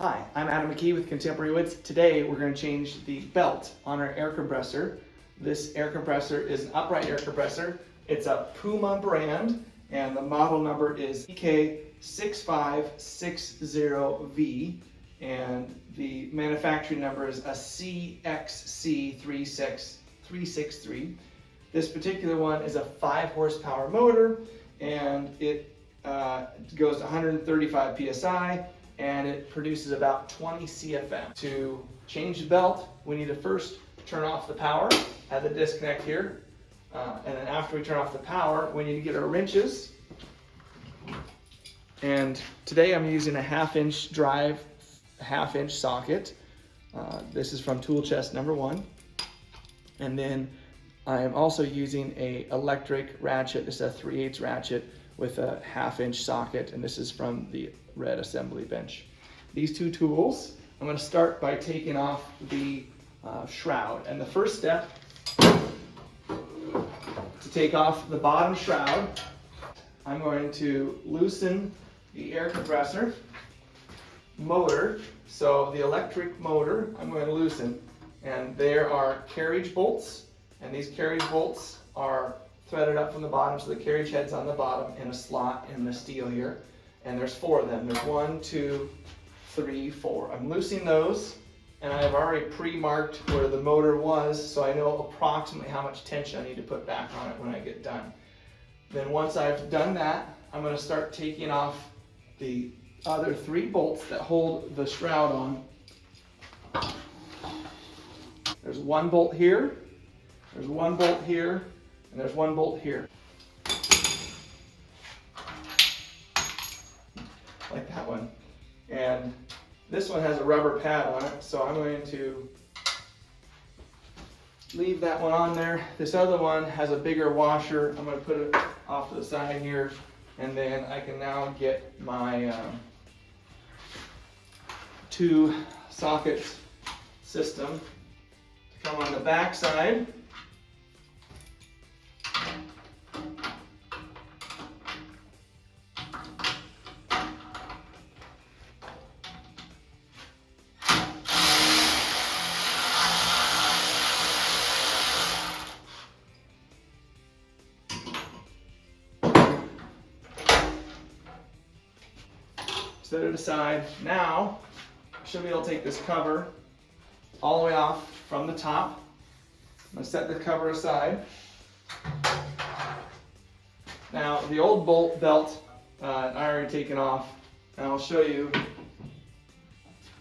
Hi, I'm Adam McKee with Contemporary Woods. Today we're going to change the belt on our air compressor. This air compressor is an upright air compressor. It's a Puma brand and the model number is EK6560V and the manufacturing number is a CXC363. This particular one is a 5 horsepower motor and it goes to 135 psi and it produces about 20 CFM. To change the belt, we need to first turn off the power at the disconnect here. And then after we turn off the power, we need to get our wrenches. And today I'm using a 1/2 inch drive, 1/2 inch socket. This is from tool chest number 1. And then I am also using a electric ratchet. This is a 3/8 ratchet with a 1/2 inch socket, and this is from the red assembly bench. These two tools, I'm going to start by taking off the shroud. And the first step to take off the bottom shroud, I'm going to loosen the air compressor motor. So the electric motor, I'm going to loosen. And there are carriage bolts, and these carriage bolts are threaded up from the bottom, so the carriage head's on the bottom in a slot in the steel here. And there's 4 of them. There's 1, 2, 3, 4. I'm loosening those, and I have already pre-marked where the motor was, so I know approximately how much tension I need to put back on it when I get done. Then once I've done that, I'm going to start taking off the other 3 bolts that hold the shroud on. There's 1 bolt here, there's 1 bolt here, and there's 1 bolt here. Like that one. And this one has a rubber pad on it, so I'm going to leave that one on there. This other one has a bigger washer. I'm going to put it off to the side here, and then I can now get my 2 socket system to come on the back side. Set it aside. Now, I should be able to take this cover all the way off from the top. I'm going to set the cover aside. Now, the old bolt belt, I already taken off, and I'll show you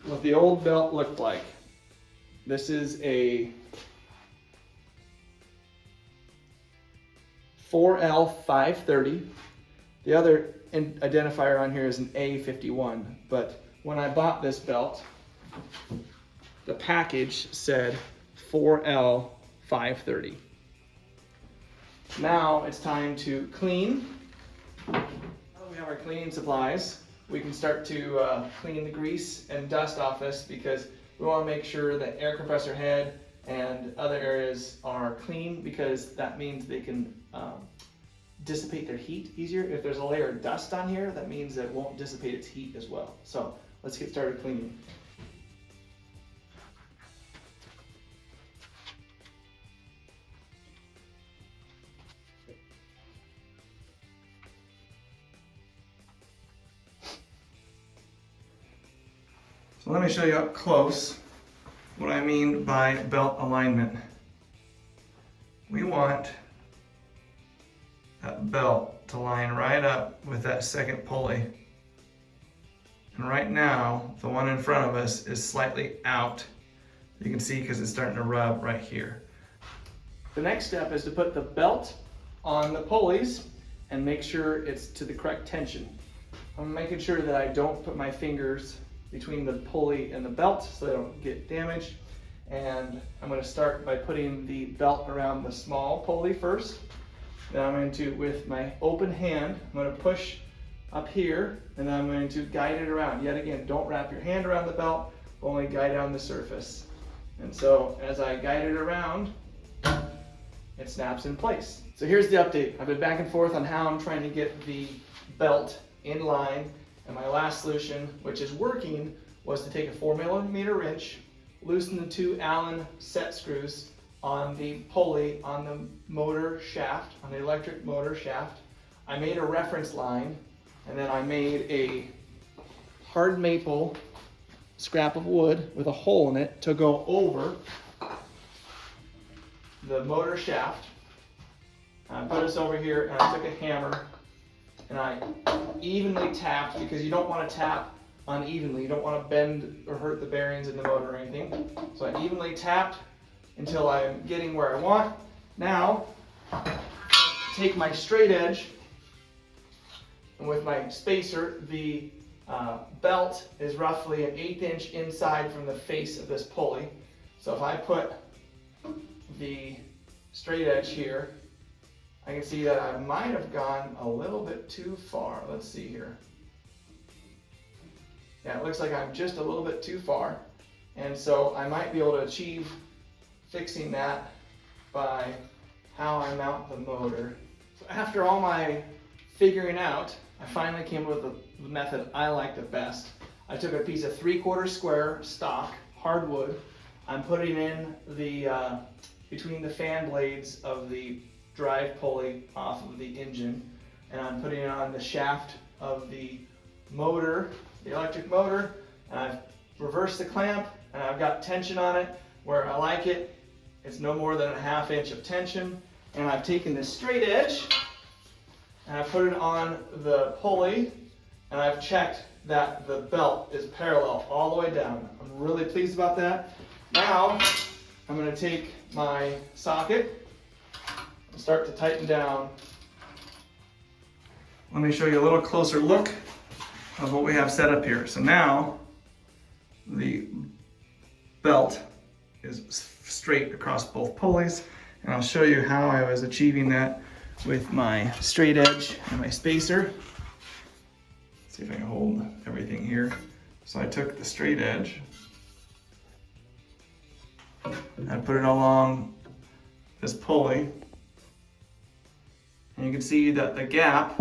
what the old belt looked like. This is a 4L530. The other identifier on here is an A51, but when I bought this belt, the package said 4L530. Now it's time to clean. Now that we have our cleaning supplies, we can start to clean the grease and dust off this, because we want to make sure that air compressor head and other areas are clean, because that means they can dissipate their heat easier. If there's a layer of dust on here, that means that it won't dissipate its heat as well. So let's get started cleaning. So let me show you up close what I mean by belt alignment. We want that belt to line right up with that second pulley. And right now, the one in front of us is slightly out. You can see because it's starting to rub right here. The next step is to put the belt on the pulleys and make sure it's to the correct tension. I'm making sure that I don't put my fingers between the pulley and the belt so they don't get damaged. And I'm going to start by putting the belt around the small pulley first. Then I'm going to, with my open hand, I'm going to push up here, and then I'm going to guide it around. Yet again, don't wrap your hand around the belt, only guide it on the surface. And so as I guide it around, it snaps in place. So here's the update. I've been back and forth on how I'm trying to get the belt in line, and my last solution, which is working, was to take a 4mm wrench, loosen the 2 Allen set screws on the pulley on the motor shaft, on the electric motor shaft. I made a reference line, and then I made a hard maple scrap of wood with a hole in it to go over the motor shaft. I put this over here, and I took a hammer and I evenly tapped, because you don't want to tap unevenly. You don't want to bend or hurt the bearings in the motor or anything. So I evenly tapped until I'm getting where I want. Now, take my straight edge, and with my spacer, the belt is roughly an 1/8 inch inside from the face of this pulley. So if I put the straight edge here, I can see that I might have gone a little bit too far. Let's see here. Yeah, it looks like I'm just a little bit too far. And so I might be able to achieve fixing that by how I mount the motor. So after all my figuring out, I finally came up with the method I like the best. I took a piece of 3/4 square stock hardwood. I'm putting in the between the fan blades of the drive pulley off of the engine, and I'm putting it on the shaft of the motor, the electric motor, and I've reversed the clamp, and I've got tension on it where I like it. It's no more than a 1/2 inch of tension, and I've taken this straight edge and I put it on the pulley, and I've checked that the belt is parallel all the way down. I'm really pleased about that. Now I'm going to take my socket and start to tighten down. Let me show you a little closer look of what we have set up here. So now the belt is straight across both pulleys, and I'll show you how I was achieving that with my straight edge and my spacer. Let's see if I can hold everything here. So I took the straight edge, I put it along this pulley, and you can see that the gap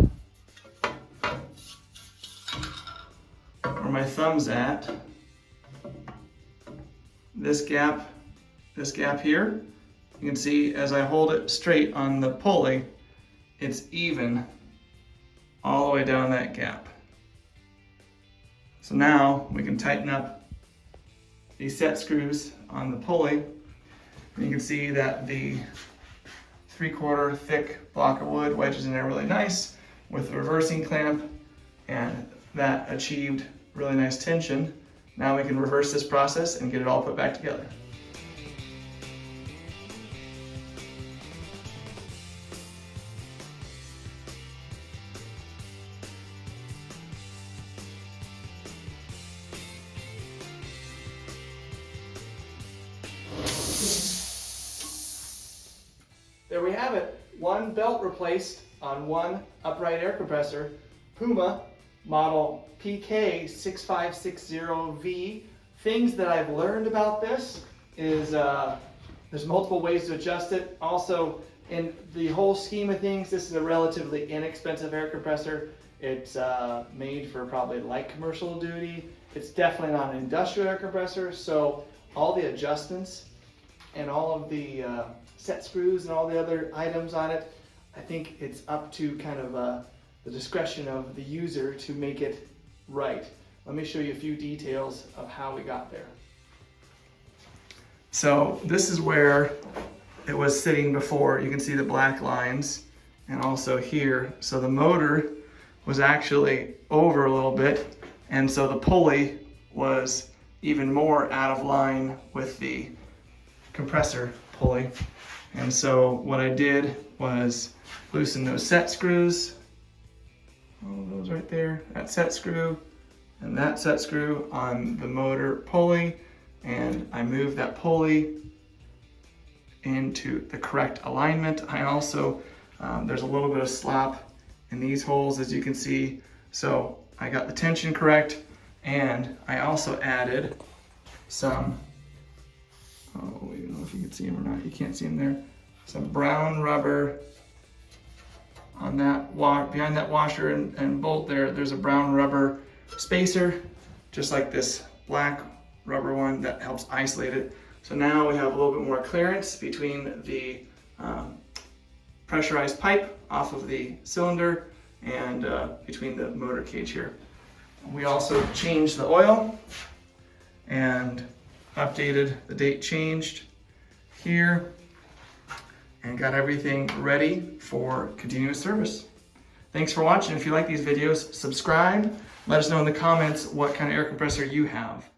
where my thumb's at, this gap here, you can see as I hold it straight on the pulley, it's even all the way down that gap. So now we can tighten up these set screws on the pulley, and you can see that the 3/4 thick block of wood wedges in there really nice with the reversing clamp, and that achieved really nice tension. Now we can reverse this process and get it all put back together. There we have it. One belt replaced on one upright air compressor, Puma model PK6560V. Things that I've learned about this is there's multiple ways to adjust it. Also, in the whole scheme of things, this is a relatively inexpensive air compressor. It's made for probably light commercial duty. It's definitely not an industrial air compressor, so all the adjustments and all of the set screws and all the other items on it, I think it's up to kind of the discretion of the user to make it right. Let me show you a few details of how we got there. So this is where it was sitting before. You can see the black lines, and also here. So the motor was actually over a little bit, and so the pulley was even more out of line with the compressor pulley. And so what I did was loosen those set screws, all of those right there, that set screw and that set screw on the motor pulley, and I moved that pulley into the correct alignment. I also, there's a little bit of slop in these holes, as you can see, so I got the tension correct, and I also added some, I don't know if you can see them or not, you can't see them there, some brown rubber on that behind that washer and bolt there. There's a brown rubber spacer, just like this black rubber one that helps isolate it. So now we have a little bit more clearance between the pressurized pipe off of the cylinder and between the motor cage here. We also changed the oil and updated the date changed here and got everything ready for continuous service. Thanks for watching. If you like these videos, subscribe. Let us know in the comments what kind of air compressor you have.